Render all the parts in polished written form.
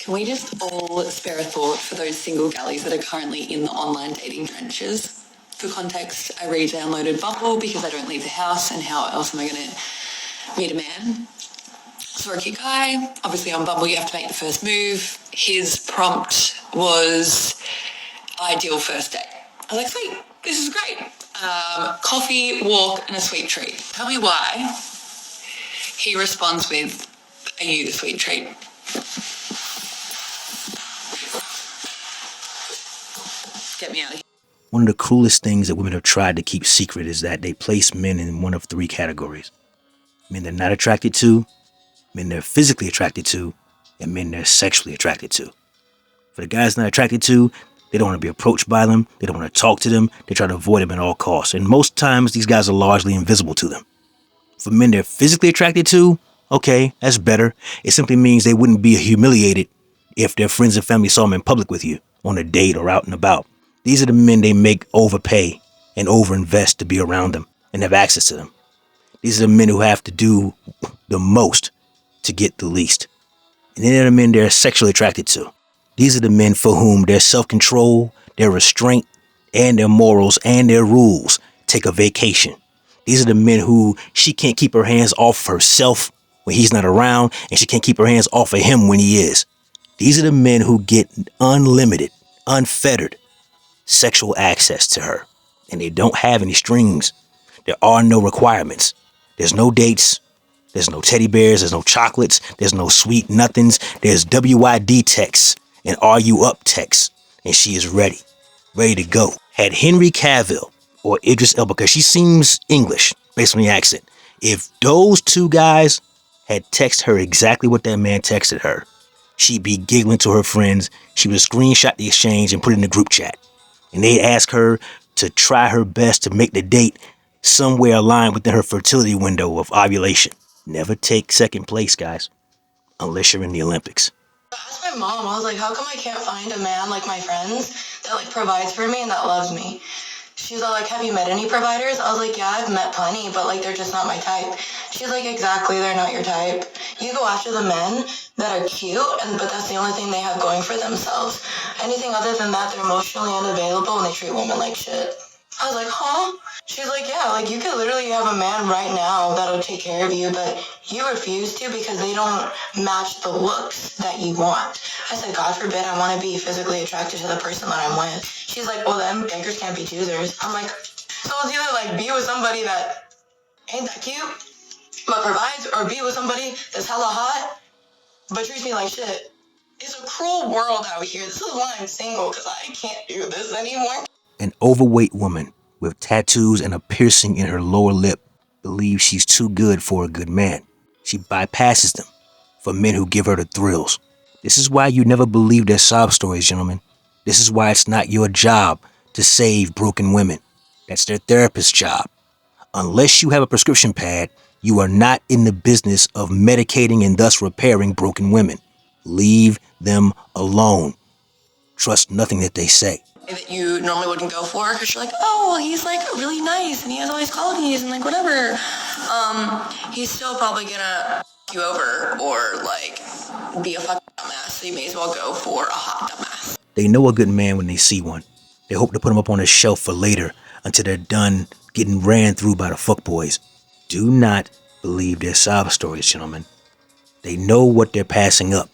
Can we just all spare a thought for those single galleys that are currently in the online dating trenches? For context, I re-downloaded Bumble because I don't leave the house, and how else am I going to meet a man? Saw a cute guy. Obviously on Bumble you have to make the first move. His prompt was ideal first date. I was like, sweet, this is great. Coffee, walk, and a sweet treat. Tell me why. He responds with, are you the sweet treat? Get me out of here. One of the cruelest things that women have tried to keep secret is that they place men in one of three categories. Men they're not attracted to, men they're physically attracted to, and men they're sexually attracted to. For the guys not attracted to, they don't want to be approached by them, they don't want to talk to them, they try to avoid them at all costs. And most times these guys are largely invisible to them. For men they're physically attracted to, okay, that's better. It simply means they wouldn't be humiliated if their friends and family saw them in public with you, on a date or out and about. These are the men they make overpay and overinvest to be around them and have access to them. These are the men who have to do the most to get the least. And then there are the men they're sexually attracted to. These are the men for whom their self-control, their restraint, and their morals and their rules take a vacation. These are the men who she can't keep her hands off herself when he's not around, and she can't keep her hands off of him when he is. These are the men who get unlimited, unfettered sexual access to her, and they don't have any strings. There are no requirements. There's no dates. There's no teddy bears. There's no chocolates. There's no sweet nothings. There's WID texts and are you up texts, and she is ready to go. Had Henry Cavill or Idris Elba, because she seems English based on the accent, if those two guys had texted her exactly what that man texted her, she'd be giggling to her friends. She would screenshot the exchange and put it in the group chat. And they'd ask her to try her best to make the date somewhere aligned within her fertility window of ovulation. Never take second place, guys, unless you're in the Olympics. I asked my mom, I was like, how come I can't find a man like my friends that like provides for me and that loves me? She's all like, have you met any providers? I was like, yeah, I've met plenty, but like they're just not my type. She's like, exactly, they're not your type. You go after the men that are cute, but that's the only thing they have going for themselves. Anything other than that, they're emotionally unavailable and they treat women like shit. I was like, huh? She's like, yeah, like you could literally have a man right now that'll take care of you, but you refuse to because they don't match the looks that you want. I said, God forbid I want to be physically attracted to the person that I'm with. She's like, well, then beggars can't be choosers. I'm like, so it's either like be with somebody that ain't that cute, but provides, or be with somebody that's hella hot, but treats me like shit. It's a cruel world out here. This is why I'm single, because I can't do this anymore. An overweight woman with tattoos and a piercing in her lower lip believes she's too good for a good man. She bypasses them for men who give her the thrills. This is why you never believe their sob stories, gentlemen. This is why it's not your job to save broken women. That's their therapist's job. Unless you have a prescription pad, you are not in the business of medicating and thus repairing broken women. Leave them alone. Trust nothing that they say. That you normally wouldn't go for, because you're like, oh, well, he's like really nice and he has all these qualities and like whatever. He's still probably gonna f you over or like be a fucking dumbass, so you may as well go for a hot dumbass. They know a good man when they see one. They hope to put him up on a shelf for later until they're done getting ran through by the fuckboys. Do not believe their sob stories, gentlemen. They know what they're passing up,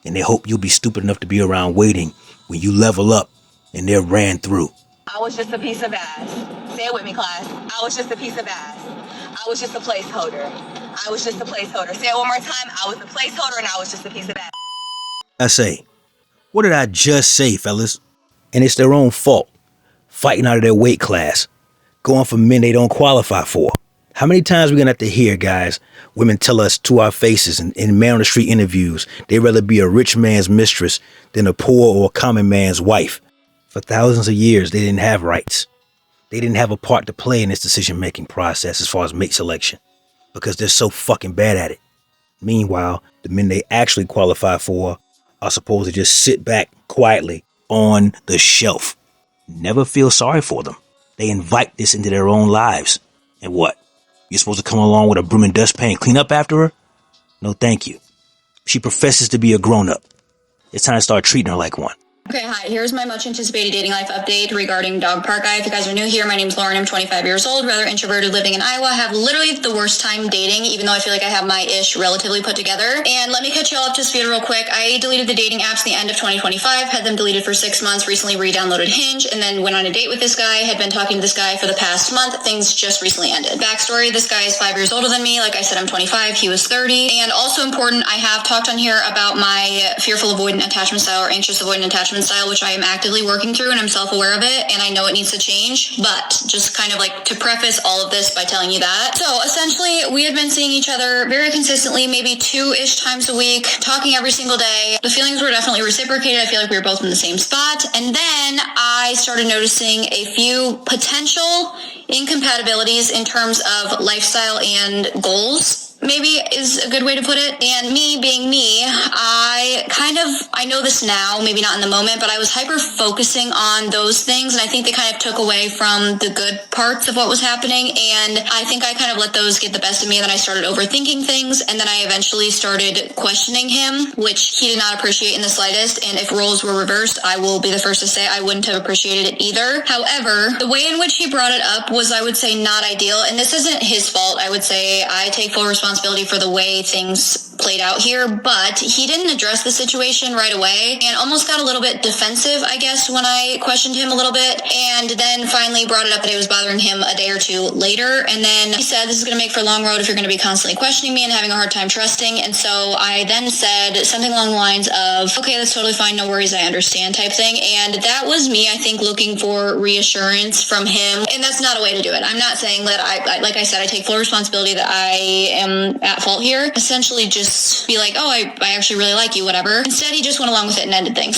and they hope you'll be stupid enough to be around waiting when you level up and they're ran through. I was just a piece of ass. Say it with me, class. I was just a piece of ass. I was just a placeholder. I was just a placeholder. Say it one more time. I was a placeholder and I was just a piece of ass. I say, what did I just say, fellas? And it's their own fault. Fighting out of their weight class. Going for men they don't qualify for. How many times are we going to have to hear, guys, women tell us to our faces in man on the street interviews, they'd rather be a rich man's mistress than a poor or common man's wife. For thousands of years, they didn't have rights. They didn't have a part to play in this decision-making process as far as mate selection because they're so fucking bad at it. Meanwhile, the men they actually qualify for are supposed to just sit back quietly on the shelf. Never feel sorry for them. They invite this into their own lives. And what? You're supposed to come along with a broom and dustpan and clean up after her? No, thank you. She professes to be a grown-up. It's time to start treating her like one. Okay, hi. Here's my much anticipated dating life update regarding Dog Park Guy. If you guys are new here, my name's Lauren. I'm 25 years old, rather introverted, living in Iowa. Have literally the worst time dating, even though I feel like I have my ish relatively put together. And let me catch you all up to speed real quick. I deleted the dating apps the end of 2025, had them deleted for 6 months, recently re-downloaded Hinge, and then went on a date with this guy. Had been talking to this guy for the past month. Things just recently ended. Backstory, this guy is 5 years older than me. Like I said, I'm 25. He was 30. And also important, I have talked on here about my fearful avoidant attachment style or anxious avoidant attachment style, which I am actively working through, and I'm self-aware of it, and I know it needs to change. But just kind of like to preface all of this by telling you that. So essentially, we had been seeing each other very consistently, maybe 2-ish times a week, talking every single day. The feelings were definitely reciprocated. I feel like we were both in the same spot. And then I started noticing a few potential incompatibilities in terms of lifestyle and goals, maybe is a good way to put it. And me being me, I know this now, maybe not in the moment, but I was hyper focusing on those things, and I think they kind of took away from the good parts of what was happening, and I think I kind of let those get the best of me, and then I started overthinking things, and then I eventually started questioning him, which he did not appreciate in the slightest, and if roles were reversed, I will be the first to say I wouldn't have appreciated it either. However, the way in which he brought it up was, I would say, not ideal, and this isn't his fault. I would say I take full responsibility for the way things played out here, but he didn't address the situation right away and almost got a little bit defensive, I guess, when I questioned him a little bit, and then finally brought it up that it was bothering him a day or two later. And then he said, this is going to make for a long road if you're going to be constantly questioning me and having a hard time trusting. And so I then said something along the lines of, okay, that's totally fine, no worries, I understand, type thing. And that was me, I think, looking for reassurance from him, and that's not a way to do it. I'm not saying that like I said, I take full responsibility that I am at fault here. Essentially just be like, oh, I actually really like you, whatever. Instead, he just went along with it and ended things.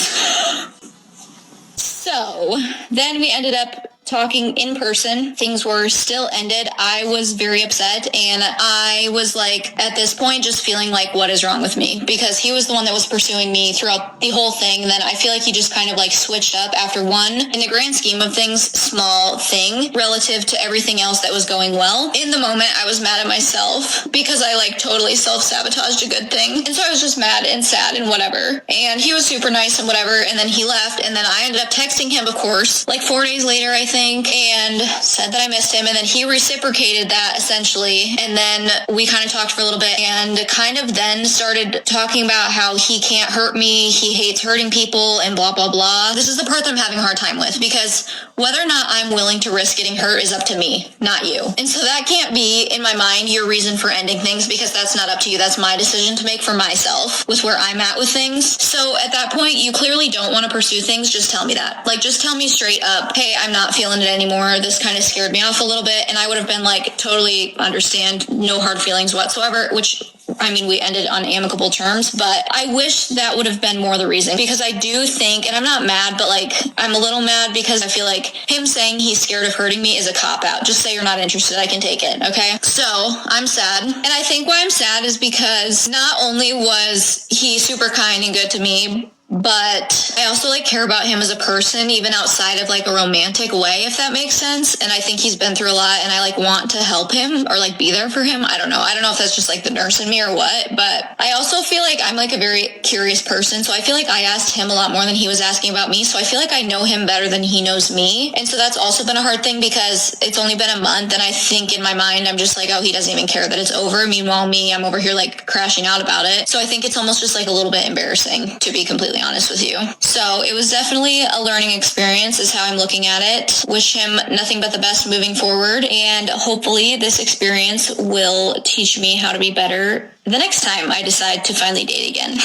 So then we ended up talking in person. Things were still ended. I was very upset, and I was like, at this point, just feeling like, what is wrong with me? Because he was the one that was pursuing me throughout the whole thing. And then I feel like he just kind of like switched up after one, in the grand scheme of things, small thing relative to everything else that was going well. In the moment, I was mad at myself because I like totally self-sabotaged a good thing. And so I was just mad and sad and whatever. And he was super nice and whatever. And then he left. And then I ended up texting him, of course, like 4 days later, I think, and said that I missed him, and then he reciprocated that essentially, and then we kind of talked for a little bit, and kind of then started talking about how he can't hurt me, he hates hurting people, and blah blah blah. This is the part that I'm having a hard time with, because whether or not I'm willing to risk getting hurt is up to me, not you. And so that can't be, in my mind, your reason for ending things, because that's not up to you. That's my decision to make for myself with where I'm at with things. So at that point, you clearly don't want to pursue things. Just tell me that. Like, just tell me straight up, hey, I'm not feeling it anymore. This kind of scared me off a little bit. And I would have been like, totally understand, no hard feelings whatsoever, which, I mean, we ended on amicable terms, but I wish that would have been more the reason, because I do think, and I'm not mad, but like, I'm a little mad because I feel like him saying he's scared of hurting me is a cop-out. Just say you're not interested, I can take it, okay? So, I'm sad. And I think why I'm sad is because not only was he super kind and good to me, but I also like care about him as a person, even outside of like a romantic way, if that makes sense. And I think he's been through a lot, and I like want to help him or like be there for him. I don't know if that's just like the nurse in me or what, but I also feel like I'm like a very curious person. So I feel like I asked him a lot more than he was asking about me. So I feel like I know him better than he knows me. And so that's also been a hard thing, because it's only been a month, and I think in my mind, I'm just like, oh, he doesn't even care that it's over. Meanwhile, I'm over here like crashing out about it. So I think it's almost just like a little bit embarrassing, to be completely honest with you. So it was definitely a learning experience is how I'm looking at it. Wish him nothing but the best moving forward, and hopefully this experience will teach me how to be better the next time I decide to finally date again.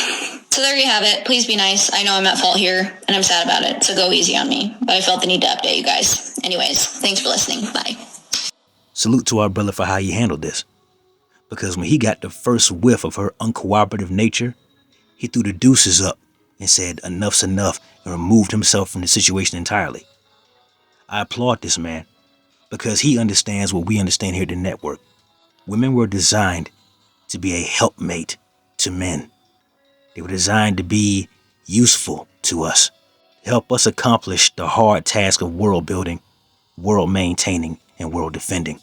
So there you have it. Please be nice. I know I'm at fault here, and I'm sad about it, so go easy on me. But I felt the need to update you guys. Anyways, thanks for listening. Bye. Salute to our brother for how he handled this. Because when he got the first whiff of her uncooperative nature, he threw the deuces up and said enough's enough and removed himself from the situation entirely. I applaud this man because he understands what we understand here at the network. Women were designed to be a helpmate to men. They were designed to be useful to us, help us accomplish the hard task of world building, world maintaining, and world defending.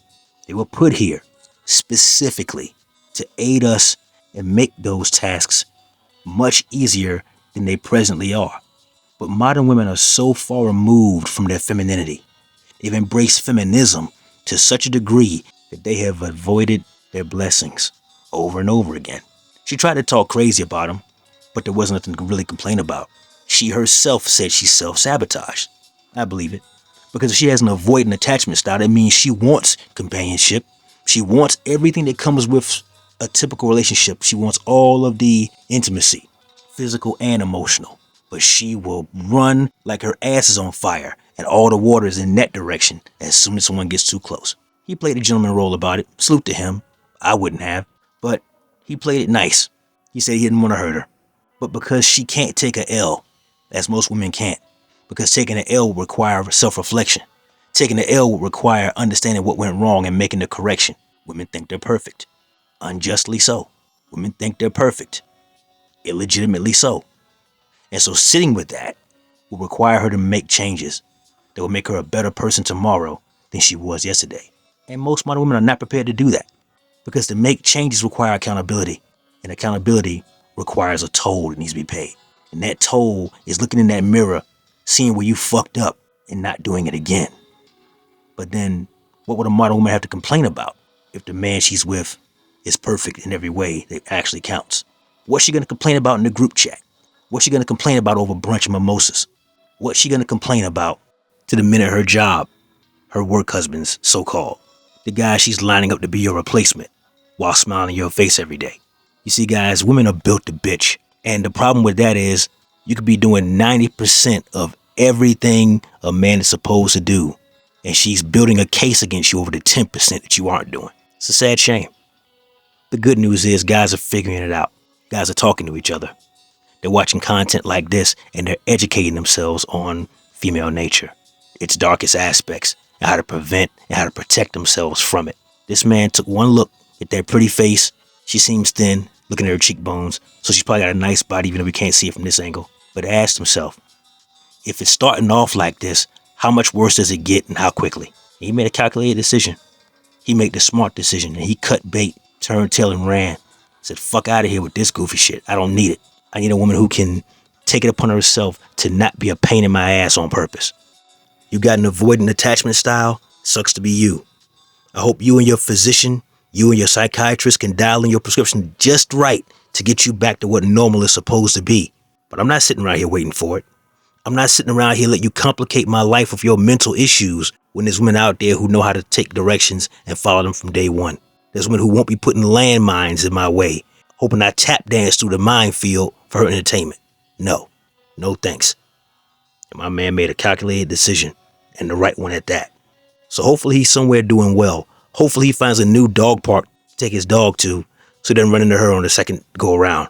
They were put here specifically to aid us and make those tasks much easier than they presently are. But modern women are so far removed from their femininity. They've embraced feminism to such a degree that they have avoided their blessings over and over again. She tried to talk crazy about him, but there wasn't nothing to really complain about. She herself said she self-sabotaged. I believe it. Because if she has an avoidant attachment style, that means she wants companionship. She wants everything that comes with a typical relationship. She wants all of the intimacy, physical and emotional. But she will run like her ass is on fire and all the water is in that direction as soon as someone gets too close. He played a gentleman role about it. Salute to him. I wouldn't have. But he played it nice. He said he didn't want to hurt her. But because she can't take a L, as most women can't, because taking an L will require self-reflection. Taking an L will require understanding what went wrong and making the correction. Women think they're perfect. Unjustly so. Women think they're perfect. Illegitimately so. And so sitting with that will require her to make changes that will make her a better person tomorrow than she was yesterday. And most modern women are not prepared to do that. Because to make changes require accountability. And accountability requires a toll that needs to be paid. And that toll is looking in that mirror, seeing where you fucked up and not doing it again. But then what would a modern woman have to complain about if the man she's with is perfect in every way that actually counts? What's she going to complain about in the group chat? What's she going to complain about over brunch and mimosas? What's she going to complain about to the men at her job, her work husbands, so-called? The guy she's lining up to be your replacement while smiling in your face every day. You see, guys, women are built to bitch. And the problem with that is you could be doing 90% of everything a man is supposed to do. And she's building a case against you over the 10% that you aren't doing. It's a sad shame. The good news is guys are figuring it out. Guys are talking to each other. They're watching content like this and they're educating themselves on female nature, its darkest aspects, and how to prevent and how to protect themselves from it. This man took one look at that pretty face. She seems thin, looking at her cheekbones, so she's probably got a nice body even though we can't see it from this angle. But asked himself, if it's starting off like this, how much worse does it get and how quickly? And he made a calculated decision. He made the smart decision and he cut bait, turned tail and ran. Said, fuck out of here with this goofy shit. I don't need it. I need a woman who can take it upon herself to not be a pain in my ass on purpose. You got an avoidant attachment style? Sucks to be you. I hope you and your physician, you and your psychiatrist can dial in your prescription just right to get you back to what normal is supposed to be. But I'm not sitting around here waiting for it. I'm not sitting around here letting you complicate my life with your mental issues when there's women out there who know how to take directions and follow them from day one. There's women who won't be putting landmines in my way, hoping I tap dance through the minefield for her entertainment. No thanks. And my man made a calculated decision, and the right one at that. So hopefully he's somewhere doing well. Hopefully he finds a new dog park to take his dog to so he doesn't run into her on the second go around.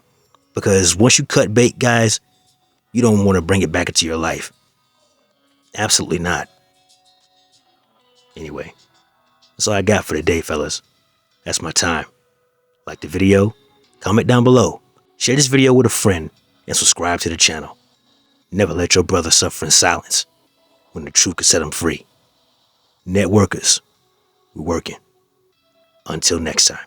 Because once you cut bait, guys, you don't want to bring it back into your life. Absolutely not. Anyway, that's all I got for today, fellas. That's my time. Like the video? Comment down below. Share this video with a friend and subscribe to the channel. Never let your brother suffer in silence when the truth can set him free. Networkers, we're working. Until next time.